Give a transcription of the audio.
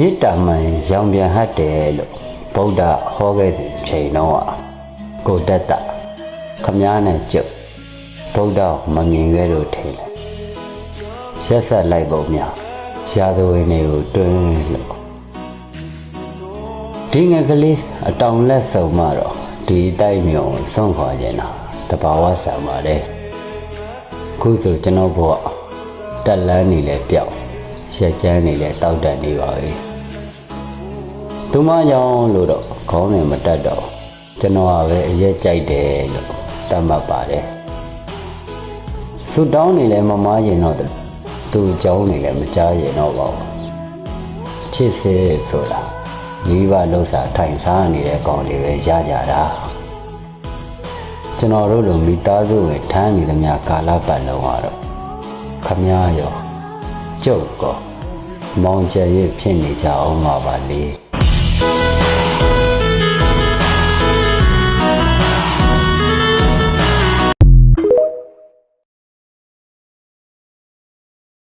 မေတ္တာမှန်ရောင်ပြန်ဟတ်တယ်လို့ဗုဒ္ဓဟောခဲ့စဉ်ချိန်တော့ကိုတတ်တာခမားနဲ့ကျုပ်ဗုဒ္ဓမမြင်ခဲ့လို့ထင်တယ်ဆက်ဆက်လိုက်ပုံများရာဇဝင်တွေကိုတွင်းလို့ဒီငယ်ကလေးအတောင်လက်ဆုံမှတော့ဒီတိုက်မြုံစွန့်ခွာခြင်းတာတဘာဝဆံပါတယ်ခုဆိုကျွန်တော်ဘဝတက်လန်းနေလဲပြောက်ရက်ချမ်းနေလဲတောက်တန်နေပါပြီသူမကြောင့်လို့တော့ခေါင်းနဲ့မတက်တော့ကျွန်တော်ကပဲအရက်ကြိုက်တယ်လို့တတ်မှတ်ပါတယ်ဆူတောင်းနေလဲမမားရင်တော့သူ့ကြောင်းနေလဲမကြားရင်တော့ပါဘူးချစ်စေဆိုတာမိဘလှုပ်ရှားထိုင်စားနေတဲ့ကောင်တွေပဲရကြတာကျွန်တော်တို့လိုမိသားစုဝင်ထမ်းနေသမျှကာလပတ်လုံးကတော့ခမားရောကျုပ်ကောမောင်ကျဲရဖြစ်နေကြအောင်ပါလေ